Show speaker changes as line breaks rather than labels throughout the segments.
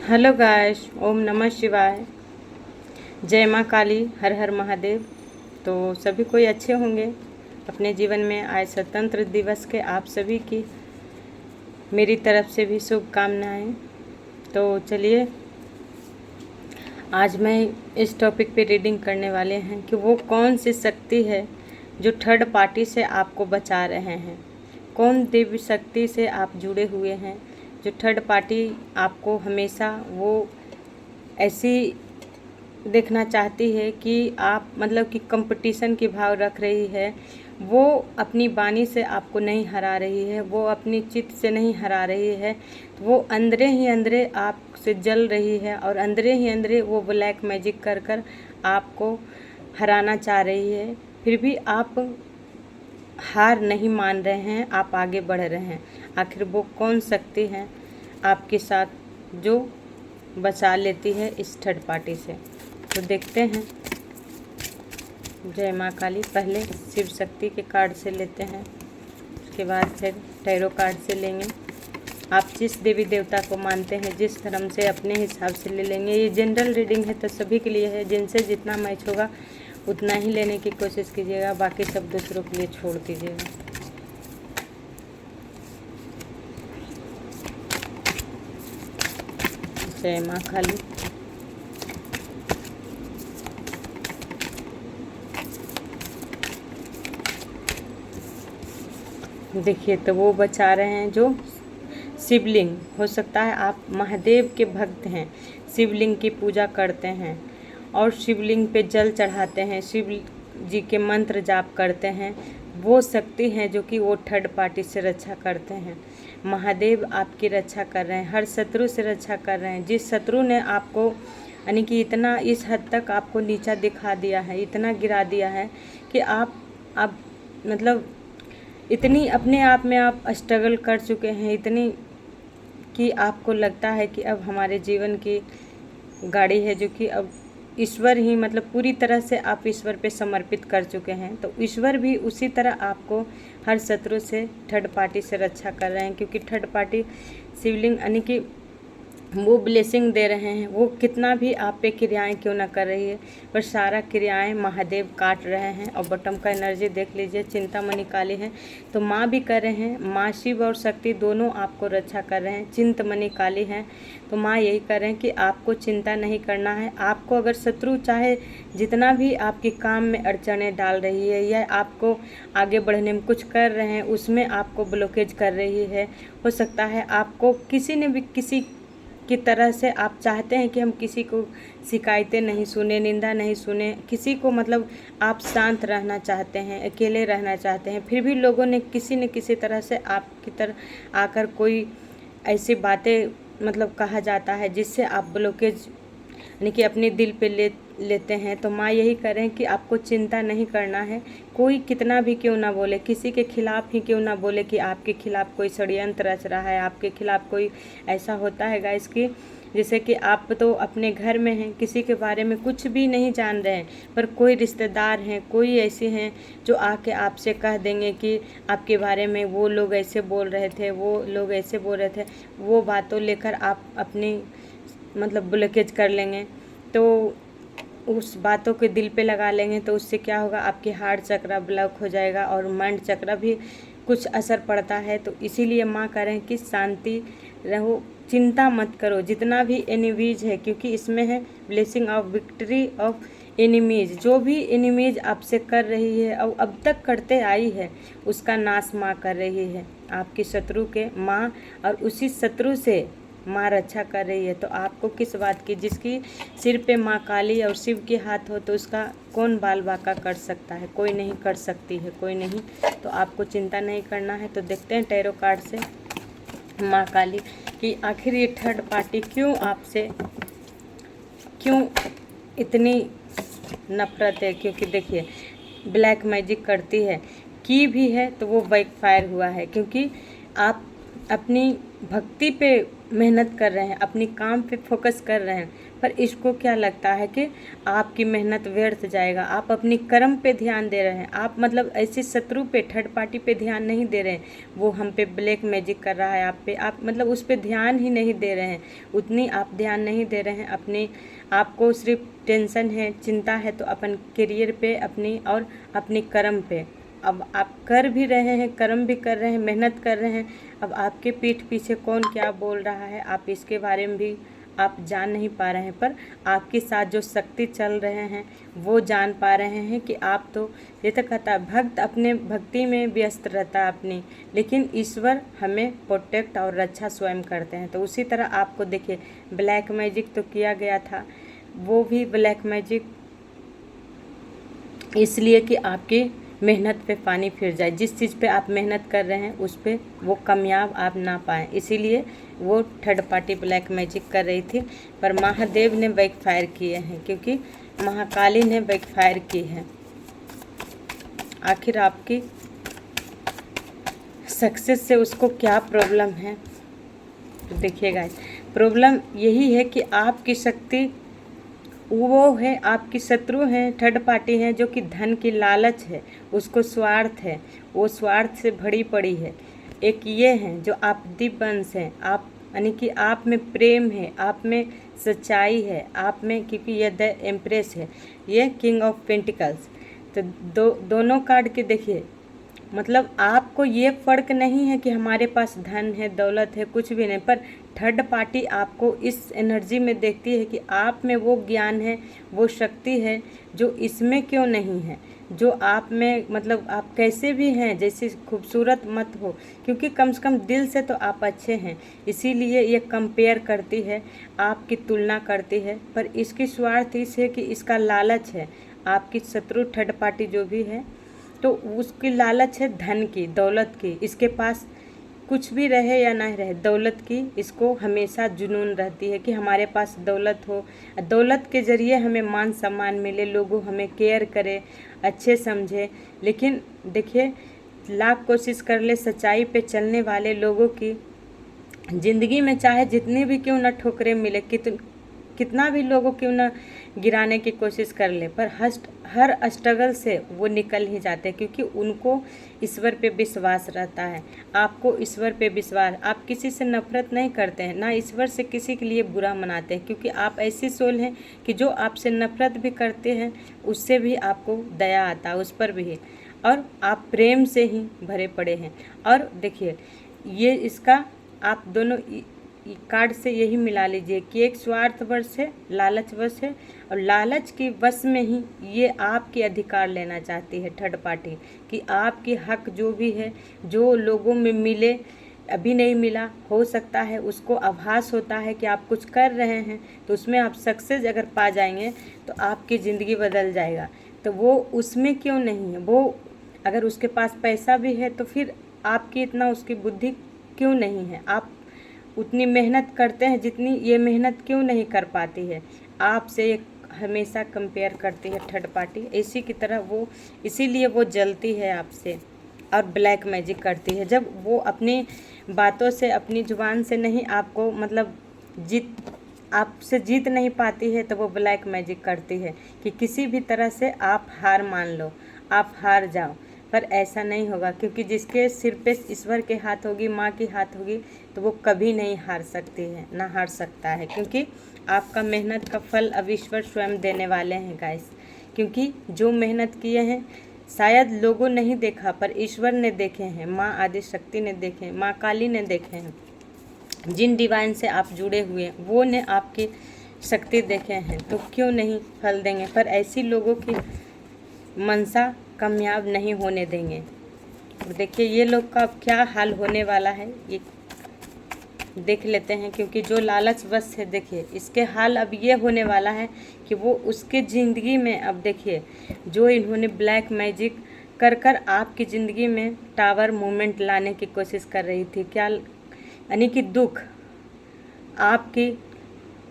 Hello guys, ओम नमः शिवाय। जय माँ काली, हर हर महादेव। तो सभी कोई अच्छे होंगे। अपने जीवन में आए स्वतंत्र दिवस के आप सभी की मेरी तरफ से भी शुभकामनाएं। तो चलिए, आज मैं इस टॉपिक पे रीडिंग करने वाले हैं कि वो कौन सी शक्ति है जो थर्ड पार्टी से आपको बचा रहे हैं। कौन दिव्य शक्ति से आप जुड़े हुए हैं जो थर्ड पार्टी आपको हमेशा वो ऐसी देखना चाहती है कि आप मतलब कि कंपटीशन की भाव रख रही है। वो अपनी बानी से आपको नहीं हरा रही है, वो अपनी चित से नहीं हरा रही है। वो अंदरे ही अंदरे आपसे जल रही है और अंदरे ही अंदरे वो ब्लैक मैजिक कर कर आपको हराना चाह रही है। फिर भी आप हार नहीं मान रहे हैं, आप आगे बढ़ रहे हैं। आखिर वो कौन शक्ति है आपके साथ जो बचा लेती है इस थर्ड पार्टी से। तो देखते हैं। जय माँ काली। पहले शिव शक्ति के कार्ड से लेते हैं, उसके बाद फिर टैरो कार्ड से लेंगे। आप जिस देवी देवता को मानते हैं, जिस धर्म से, अपने हिसाब से ले लेंगे। ये जनरल रीडिंग है तो सभी के लिए है। जिनसे जितना मैच होगा उतना ही लेने की कोशिश कीजिएगा, बाकी सब दूसरों के लिए छोड़ दीजिएगा। जय माँ काली। देखिए, तो वो बचा रहे हैं जो शिवलिंग। हो सकता है आप महादेव के भक्त हैं, शिवलिंग की पूजा करते हैं और शिवलिंग पे जल चढ़ाते हैं, शिव जी के मंत्र जाप करते हैं। वो शक्ति हैं जो कि वो थर्ड पार्टी से रक्षा करते हैं। महादेव आपकी रक्षा कर रहे हैं, हर शत्रु से रक्षा कर रहे हैं। जिस शत्रु ने आपको यानी कि इतना इस हद तक आपको नीचा दिखा दिया है, इतना गिरा दिया है कि आप मतलब इतनी अपने आप में आप स्ट्रगल कर चुके हैं, इतनी कि आपको लगता है कि अब हमारे जीवन की गाड़ी है जो कि अब ईश्वर ही मतलब पूरी तरह से आप ईश्वर पे समर्पित कर चुके हैं। तो ईश्वर भी उसी तरह आपको हर शत्रु से, थर्ड पार्टी से रक्षा कर रहे हैं। क्योंकि थर्ड पार्टी शिवलिंग यानी कि वो ब्लेसिंग दे रहे हैं। वो कितना भी आप पे क्रियाएं क्यों ना कर रही है, पर सारा क्रियाएं महादेव काट रहे हैं। और बॉटम का एनर्जी देख लीजिए, चिंतामणि काली है तो माँ भी कर रहे हैं। माँ शिव और शक्ति दोनों आपको रक्षा कर रहे हैं। चिंतामणि काली है तो माँ यही कर रहे हैं कि आपको चिंता नहीं करना है। आपको अगर शत्रु चाहे जितना भी आपके काम में अड़चने डाल रही है या आपको आगे बढ़ने में कुछ कर रहे हैं उसमें आपको ब्लॉकेज कर रही है, हो सकता है आपको किसी ने भी किसी की तरह से आप चाहते हैं कि हम किसी को शिकायतें नहीं सुने, निंदा नहीं सुने, किसी को मतलब आप शांत रहना चाहते हैं, अकेले रहना चाहते हैं। फिर भी लोगों ने किसी न किसी तरह से आपकी तरह आकर कोई ऐसी बातें मतलब कहा जाता है जिससे आप ब्लॉकेज यानी कि अपने दिल पे लेते हैं। तो माँ यही करें कि आपको चिंता नहीं करना है। कोई कितना भी क्यों ना बोले, किसी के खिलाफ ही क्यों ना बोले कि आपके खिलाफ कोई षड्यंत्र रच रहा है, आपके खिलाफ कोई ऐसा होता है गाइस कि जैसे कि आप तो अपने घर में हैं, किसी के बारे में कुछ भी नहीं जान रहे हैं, पर कोई रिश्तेदार हैं, कोई ऐसे हैं जो आके आपसे कह देंगे कि आपके बारे में वो लोग ऐसे बोल रहे थे, वो लोग ऐसे बोल रहे थे। वो बातों लेकर आप अपनी मतलब ब्लॉकेज कर लेंगे, तो उस बातों के दिल पे लगा लेंगे। तो उससे क्या होगा, आपके हार्ट चक्र ब्लॉक हो जाएगा और माइंड चक्र भी कुछ असर पड़ता है। तो इसीलिए माँ कह रहे हैं कि शांति रहो, चिंता मत करो जितना भी एनिमीज है, क्योंकि इसमें है blessing of victory of enemies. जो भी एनिमीज आपसे कर रही है और अब तक करते आई है उसका नाश माँ कर रही है। आपके शत्रु के माँ और उसी शत्रु से माँ रक्षा कर रही है। तो आपको किस बात की, जिसकी सिर पे माँ काली और शिव के हाथ हो तो उसका कौन बाल बाका कर सकता है? कोई नहीं कर सकती है, कोई नहीं। तो आपको चिंता नहीं करना है। तो देखते हैं टैरो कार्ड से माँ काली कि आखिर ये थर्ड पार्टी क्यों आपसे क्यों इतनी नफरत है। क्योंकि देखिए, ब्लैक मैजिक करती है की भी है तो वो बैकफायर हुआ है। क्योंकि आप अपनी भक्ति पे मेहनत कर रहे हैं, अपनी काम पे फोकस कर रहे हैं, पर इसको क्या लगता है कि आपकी मेहनत व्यर्थ जाएगा। आप अपनी कर्म पे ध्यान दे रहे हैं, आप मतलब ऐसे शत्रु पे, थर्ड पार्टी पे ध्यान नहीं दे रहे हैं। वो हम पे ब्लैक मैजिक कर रहा है आप पे, आप मतलब उस पे ध्यान ही नहीं दे रहे हैं, उतनी आप ध्यान नहीं दे रहे हैं। अपने आपको सिर्फ टेंशन है, चिंता है तो अपन करियर पे अपनी और अपनी कर्म पे। अब आप कर भी रहे हैं, कर्म भी कर रहे हैं, मेहनत कर रहे हैं। अब आपके पीठ पीछे कौन क्या बोल रहा है आप इसके बारे में भी आप जान नहीं पा रहे हैं, पर आपके साथ जो शक्ति चल रहे हैं वो जान पा रहे हैं कि आप तो, ये तो कहता है भक्त अपने भक्ति में व्यस्त रहता है अपनी, लेकिन ईश्वर हमें प्रोटेक्ट और रक्षा स्वयं करते हैं। तो उसी तरह आपको देखिए ब्लैक मैजिक तो किया गया था, वो भी ब्लैक मैजिक इसलिए कि आपकी मेहनत पे पानी फिर जाए। जिस चीज़ पे आप मेहनत कर रहे हैं उस पे वो कामयाब आप ना पाएँ, इसीलिए वो थर्ड पार्टी ब्लैक मैजिक कर रही थी। पर महादेव ने बैकफायर किए हैं, क्योंकि महाकाली ने बैकफायर की है। आखिर आपकी सक्सेस से उसको क्या प्रॉब्लम है, तो देखिएगा प्रॉब्लम यही है कि आपकी शक्ति वो है, आपकी शत्रु हैं, थर्ड पार्टी हैं, जो कि धन की लालच है, उसको स्वार्थ है, वो स्वार्थ से भरी पड़ी है। एक ये हैं जो आप दिव्यवंश हैं, आप यानी कि आप में प्रेम है, आप में सच्चाई है, आप में, क्योंकि ये द एम्प्रेस है, ये किंग ऑफ पेंटिकल्स। तो दोनों कार्ड के देखिए, मतलब आपको ये फ़र्क नहीं है कि हमारे पास धन है, दौलत है, कुछ भी नहीं, पर थर्ड पार्टी आपको इस एनर्जी में देखती है कि आप में वो ज्ञान है, वो शक्ति है जो इसमें क्यों नहीं है, जो आप में, मतलब आप कैसे भी हैं, जैसे खूबसूरत मत हो, क्योंकि कम से कम दिल से तो आप अच्छे हैं, इसीलिए ये कंपेयर करती है, आपकी तुलना करती है। पर इसकी स्वार्थ इस है कि इसका लालच है, आपकी शत्रु थर्ड पार्टी जो भी है तो उसकी लालच है धन की, दौलत की। इसके पास कुछ भी रहे या ना रहे, दौलत की इसको हमेशा जुनून रहती है कि हमारे पास दौलत हो, दौलत के ज़रिए हमें मान सम्मान मिले, लोगों हमें केयर करे, अच्छे समझे। लेकिन देखिए, लाख कोशिश कर ले सच्चाई पे चलने वाले लोगों की ज़िंदगी में चाहे जितनी भी क्यों ना ठोकरें मिले, कितना भी लोगों क्यों ना गिराने की कोशिश कर ले, पर हर स्ट्रगल से वो निकल ही जाते हैं, क्योंकि उनको ईश्वर पे विश्वास रहता है। आपको ईश्वर पे विश्वास, आप किसी से नफरत नहीं करते हैं, ना ईश्वर से किसी के लिए बुरा मनाते हैं, क्योंकि आप ऐसी सोल हैं कि जो आपसे नफरत भी करते हैं उससे भी आपको दया आता है, उस पर भी, और आप प्रेम से ही भरे पड़े हैं। और देखिए ये इसका आप दोनों कार्ड से यही मिला लीजिए कि एक स्वार्थवश है, लालचवश है, और लालच की वश में ही ये आपके अधिकार लेना चाहती है थर्ड पार्टी, कि आपकी हक जो भी है, जो लोगों में मिले, अभी नहीं मिला, हो सकता है उसको आभास होता है कि आप कुछ कर रहे हैं, तो उसमें आप सक्सेस अगर पा जाएंगे तो आपकी ज़िंदगी बदल जाएगा। तो वो उसमें क्यों नहीं है, वो अगर उसके पास पैसा भी है तो फिर आपकी इतना उसकी बुद्धि क्यों नहीं है, आप उतनी मेहनत करते हैं जितनी ये मेहनत क्यों नहीं कर पाती है, आपसे ये हमेशा कंपेयर करती है थर्ड पार्टी, इसी की तरह वो, इसीलिए वो जलती है आपसे और ब्लैक मैजिक करती है। जब वो अपनी बातों से, अपनी जुबान से नहीं आपको, मतलब आपसे जीत नहीं पाती है, तो वो ब्लैक मैजिक करती है कि किसी भी तरह से आप हार मान लो, आप हार जाओ। पर ऐसा नहीं होगा, क्योंकि जिसके सिर पे ईश्वर के हाथ होगी, माँ की हाथ होगी, तो वो कभी नहीं हार सकती है, ना हार सकता है, क्योंकि आपका मेहनत का फल अब ईश्वर स्वयं देने वाले हैं गाइस। क्योंकि जो मेहनत किए हैं शायद लोगों नहीं देखा, पर ईश्वर ने देखे हैं, माँ आदि शक्ति ने देखे, माँ काली ने देखे हैं, जिन डिवाइन से आप जुड़े हुए हैं वो ने आपकी शक्ति देखे हैं, तो क्यों नहीं फल देंगे। पर ऐसी लोगों की मनसा कामयाब नहीं होने देंगे। देखिए ये लोग का अब क्या हाल होने वाला है ये देख लेते हैं, क्योंकि जो लालच बस है, देखिए इसके हाल अब ये होने वाला है कि वो उसके ज़िंदगी में, अब देखिए जो इन्होंने ब्लैक मैजिक कर कर आपकी ज़िंदगी में टावर मूवमेंट लाने की कोशिश कर रही थी, क्या यानी कि दुख, आपकी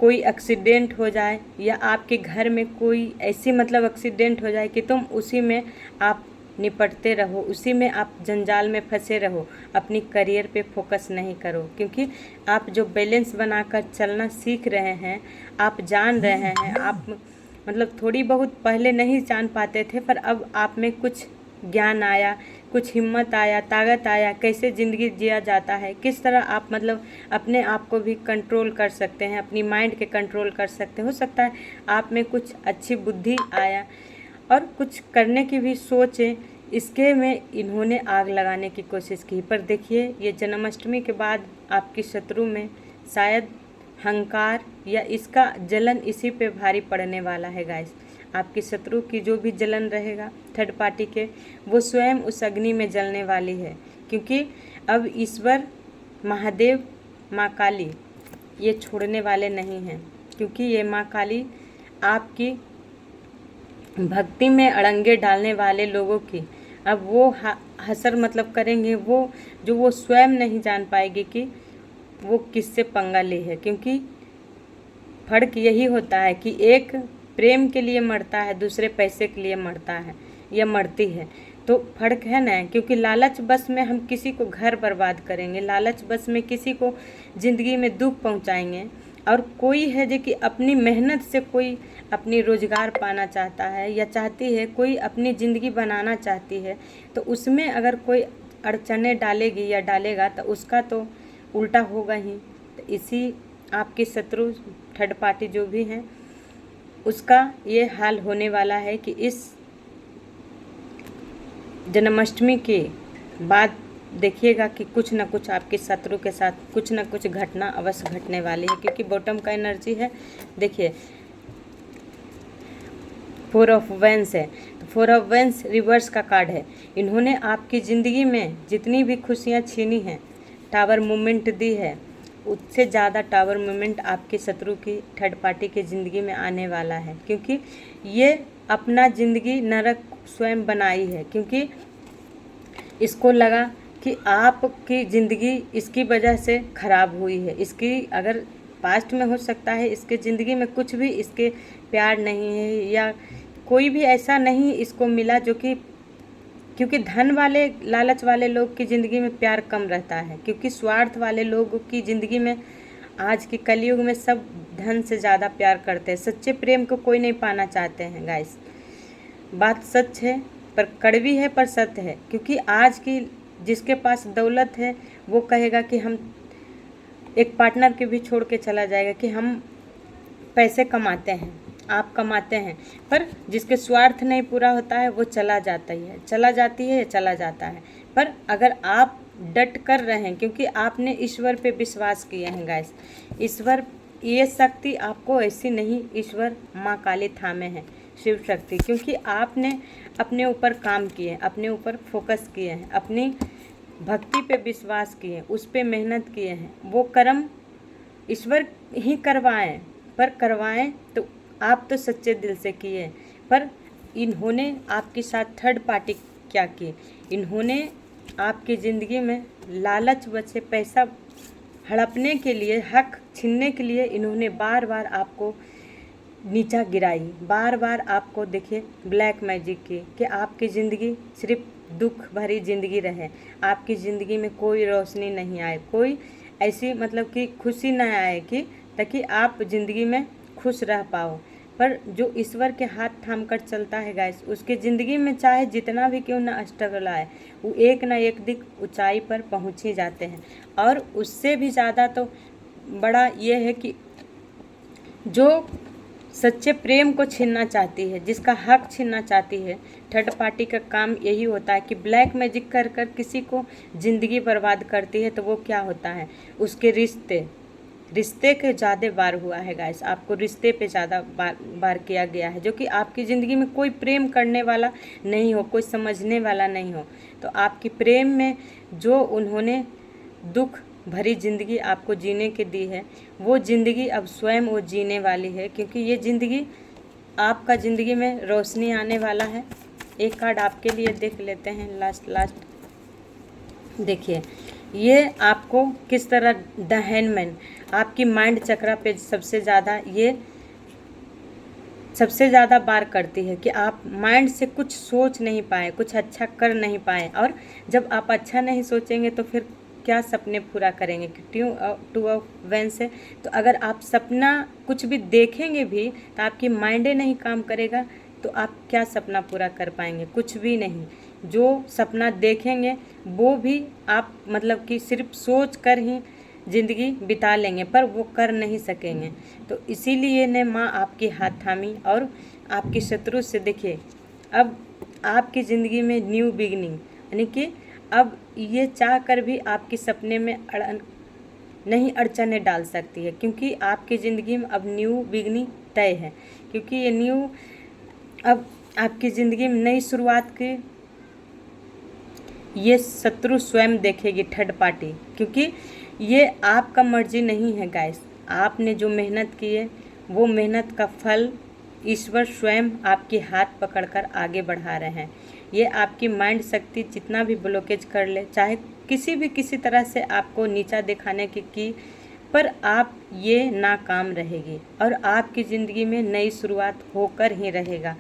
कोई एक्सीडेंट हो जाए या आपके घर में कोई ऐसी मतलब एक्सीडेंट हो जाए कि तुम उसी में आप निपटते रहो, उसी में आप जंजाल में फंसे रहो, अपनी करियर पे फोकस नहीं करो। क्योंकि आप जो बैलेंस बनाकर चलना सीख रहे हैं, आप जान रहे हैं, आप मतलब थोड़ी बहुत पहले नहीं जान पाते थे, पर अब आप में कुछ ज्ञान आया, कुछ हिम्मत आया, ताकत आया, कैसे ज़िंदगी जिया जाता है, किस तरह आप मतलब अपने आप को भी कंट्रोल कर सकते हैं, अपनी माइंड के कंट्रोल कर सकते हैं। हो सकता है आप में कुछ अच्छी बुद्धि आया और कुछ करने की भी सोच है, इसके में इन्होंने आग लगाने की कोशिश की। पर देखिए, ये जन्माष्टमी के बाद आपकी शत्रु में शायद हंकार या इसका जलन इसी पे भारी पड़ने वाला है गाइस। आपकी शत्रु की जो भी जलन रहेगा थर्ड पार्टी के, वो स्वयं उस अग्नि में जलने वाली है। क्योंकि अब ईश्वर महादेव, माँ काली ये छोड़ने वाले नहीं हैं। क्योंकि ये माँ काली आपकी भक्ति में अड़ंगे डालने वाले लोगों की अब वो हसर मतलब करेंगे, वो स्वयं नहीं जान पाएगी कि वो किससे पंगा ली है। क्योंकि फर्क यही होता है कि एक प्रेम के लिए मरता है, दूसरे पैसे के लिए मरता है या मरती है, तो फर्क है ना। क्योंकि लालच बस में हम किसी को घर बर्बाद करेंगे, लालच बस में किसी को ज़िंदगी में दुख पहुंचाएंगे। और कोई है जो कि अपनी मेहनत से कोई अपनी रोज़गार पाना चाहता है या चाहती है, कोई अपनी ज़िंदगी बनाना चाहती है, तो उसमें अगर कोई अड़चनें डालेगी या डालेगा तो उसका तो उल्टा होगा ही। तो इसी आपके शत्रु थर्ड पार्टी जो भी हैं, उसका ये हाल होने वाला है कि इस जन्माष्टमी के बाद देखिएगा कि कुछ ना कुछ आपके शत्रु के साथ कुछ ना कुछ घटना अवश्य घटने वाली है। क्योंकि बॉटम का एनर्जी है, देखिए 4 ऑफ वैंस है, तो 4 ऑफ वैंस रिवर्स का कार्ड है। इन्होंने आपकी ज़िंदगी में जितनी भी खुशियाँ छीनी हैं, टावर मूवमेंट दी है, उससे ज़्यादा टावर मूवमेंट आपके शत्रु की थर्ड पार्टी की ज़िंदगी में आने वाला है। क्योंकि ये अपना ज़िंदगी नरक स्वयं बनाई है। क्योंकि इसको लगा कि आपकी ज़िंदगी इसकी वजह से ख़राब हुई है। इसकी अगर पास्ट में हो सकता है इसके ज़िंदगी में कुछ भी इसके प्यार नहीं है या कोई भी ऐसा नहीं इसको मिला जो कि, क्योंकि धन वाले लालच वाले लोग की ज़िंदगी में प्यार कम रहता है। क्योंकि स्वार्थ वाले लोगों की ज़िंदगी में आज के कलयुग में सब धन से ज़्यादा प्यार करते हैं। सच्चे प्रेम को कोई नहीं पाना चाहते हैं गाइस। बात सच है पर कड़वी है पर सत्य है। क्योंकि आज की जिसके पास दौलत है वो कहेगा कि हम एक पार्टनर के भी छोड़ के चला जाएगा कि हम पैसे कमाते हैं, आप कमाते हैं। पर जिसके स्वार्थ नहीं पूरा होता है वो चला जाता ही है, चला जाती है, चला जाता है। पर अगर आप डट कर रहे हैं, क्योंकि आपने ईश्वर पे विश्वास किया है गाइस, ईश्वर ये शक्ति आपको ऐसी नहीं, ईश्वर माँ काली थामे हैं, शिव शक्ति। क्योंकि आपने अपने ऊपर काम किए, अपने ऊपर फोकस किए हैं, अपनी भक्ति पे विश्वास किए, उस पे मेहनत किए हैं। वो कर्म ईश्वर ही करवाएं, पर करवाएं तो आप तो सच्चे दिल से किए। पर इन्होंने आपके साथ थर्ड पार्टी क्या की, इन्होंने आपकी ज़िंदगी में लालच बचे पैसा हड़पने के लिए, हक छीनने के लिए इन्होंने बार बार आपको नीचा गिराई, बार बार आपको देखिए ब्लैक मैजिक की कि आपकी ज़िंदगी सिर्फ दुख भरी ज़िंदगी रहे, आपकी ज़िंदगी में कोई रोशनी नहीं आए, कोई ऐसी मतलब कि खुशी न आए कि ताकि आप ज़िंदगी में खुश रह पाओ। पर जो ईश्वर के हाथ थाम कर चलता है गाइस, उसके ज़िंदगी में चाहे जितना भी क्यों ना स्ट्रगल आए, वो एक ना एक दिन ऊंचाई पर पहुंच ही जाते हैं। और उससे भी ज़्यादा तो बड़ा ये है कि जो सच्चे प्रेम को छीनना चाहती है, जिसका हक छीनना चाहती है, थर्ड पार्टी का काम यही होता है कि ब्लैक मैजिक कर कर किसी को ज़िंदगी बर्बाद करती है। तो वो क्या होता है, उसके रिश्ते के ज़्यादा बार हुआ है गाइस, आपको रिश्ते पे ज़्यादा बार किया गया है, जो कि आपकी ज़िंदगी में कोई प्रेम करने वाला नहीं हो, कोई समझने वाला नहीं हो। तो आपकी प्रेम में जो उन्होंने दुख भरी ज़िंदगी आपको जीने के दी है, वो ज़िंदगी अब स्वयं वो जीने वाली है। क्योंकि ये ज़िंदगी आपका ज़िंदगी में रोशनी आने वाला है। एक कार्ड आपके लिए देख लेते हैं, लास्ट देखिए ये आपको किस तरह द हैंडमैन आपकी माइंड चक्रा पे सबसे ज़्यादा ये सबसे ज़्यादा बार करती है कि आप माइंड से कुछ सोच नहीं पाए, कुछ अच्छा कर नहीं पाए। और जब आप अच्छा नहीं सोचेंगे तो फिर क्या सपने पूरा करेंगे? टू ऑफ वैन से तो अगर आप सपना कुछ भी देखेंगे भी तो आपकी माइंडे नहीं काम करेगा तो आप क्या सपना पूरा कर पाएंगे? कुछ भी नहीं। जो सपना देखेंगे वो भी आप मतलब कि सिर्फ सोच कर ही ज़िंदगी बिता लेंगे पर वो कर नहीं सकेंगे। तो इसीलिए ने माँ आपकी हाथ थामी और आपकी शत्रु से देखिए अब आपकी ज़िंदगी में न्यू बिगनिंग, यानी कि अब ये चाह कर भी आपके सपने में नहीं अड़चने डाल सकती है, क्योंकि आपकी ज़िंदगी में अब न्यू बिगनिंग तय है। क्योंकि ये न्यू अब आपकी ज़िंदगी में नई शुरुआत की ये शत्रु स्वयं देखेगी, थर्ड पार्टी, क्योंकि ये आपका मर्जी नहीं है गाइस। आपने जो मेहनत की है वो मेहनत का फल ईश्वर स्वयं आपके हाथ पकड़कर आगे बढ़ा रहे हैं। ये आपकी माइंड शक्ति जितना भी ब्लॉकेज कर ले, चाहे किसी तरह से आपको नीचा दिखाने की पर आप ये नाकाम रहेगी और आपकी ज़िंदगी में नई शुरुआत होकर ही रहेगा,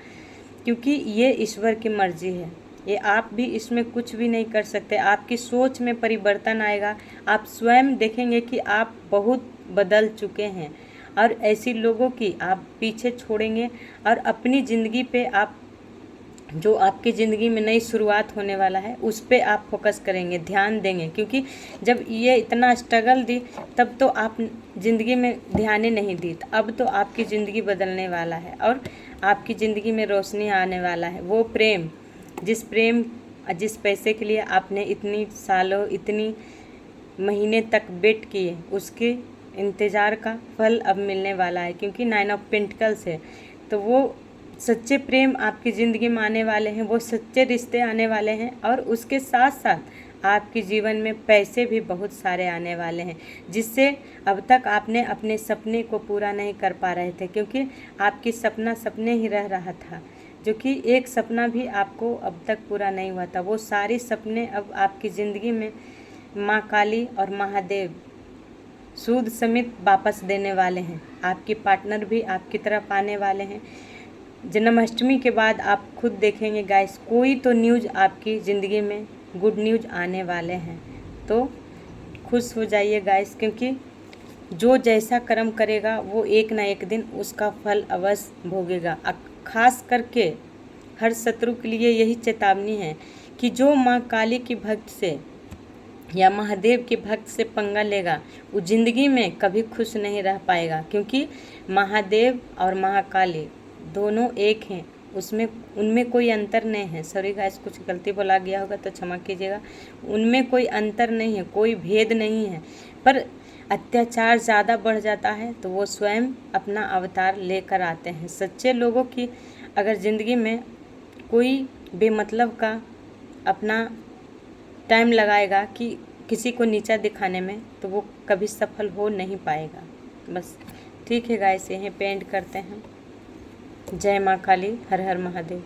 क्योंकि ये ईश्वर की मर्जी है। ये आप भी इसमें कुछ भी नहीं कर सकते। आपकी सोच में परिवर्तन आएगा, आप स्वयं देखेंगे कि आप बहुत बदल चुके हैं और ऐसी लोगों की आप पीछे छोड़ेंगे और अपनी ज़िंदगी पे आप जो आपकी ज़िंदगी में नई शुरुआत होने वाला है उस पे आप फोकस करेंगे, ध्यान देंगे। क्योंकि जब ये इतना स्ट्रगल दी तब तो आप ज़िंदगी में ध्यान ही नहीं दी, अब तो आपकी ज़िंदगी बदलने वाला है और आपकी ज़िंदगी में रोशनी आने वाला है। वो प्रेम जिस पैसे के लिए आपने इतनी सालों इतनी महीने तक वेट किए उसके इंतज़ार का फल अब मिलने वाला है, क्योंकि 9 ऑफ पेंटिकल्स है। तो वो सच्चे प्रेम आपकी ज़िंदगी में आने वाले हैं, वो सच्चे रिश्ते आने वाले हैं और उसके साथ साथ आपके जीवन में पैसे भी बहुत सारे आने वाले हैं, जिससे अब तक आपने अपने सपने को पूरा नहीं कर पा रहे थे, क्योंकि आपकी सपना सपने ही रह रहा था, जो कि एक सपना भी आपको अब तक पूरा नहीं हुआ था। वो सारी सपने अब आपकी ज़िंदगी में माँ काली और महादेव सूद समेत वापस देने वाले हैं। आपके पार्टनर भी आपकी तरफ आने वाले हैं। जन्माष्टमी के बाद आप खुद देखेंगे गाइस, कोई तो न्यूज़ आपकी ज़िंदगी में गुड न्यूज़ आने वाले हैं। तो खुश हो जाइए गाइस, क्योंकि जो जैसा कर्म करेगा वो एक ना एक दिन उसका फल अवश्य भोगेगा। खास करके हर शत्रु के लिए यही चेतावनी है कि जो माँ काली की भक्त से या महादेव के भक्त से पंगा लेगा वो ज़िंदगी में कभी खुश नहीं रह पाएगा, क्योंकि महादेव और महाकाली दोनों एक हैं, उनमें कोई अंतर नहीं है। सॉरी गाइस, कुछ गलती बोला गया होगा तो क्षमा कीजिएगा। उनमें कोई अंतर नहीं है, कोई भेद नहीं है, पर अत्याचार ज़्यादा बढ़ जाता है तो वो स्वयं अपना अवतार लेकर आते हैं। सच्चे लोगों की अगर ज़िंदगी में कोई बेमतलब का अपना टाइम लगाएगा कि किसी को नीचा दिखाने में, तो वो कभी सफल हो नहीं पाएगा। बस ठीक है गाइस, यहीं पे एंड करते हैं। जय माँ काली, हर हर महादेव।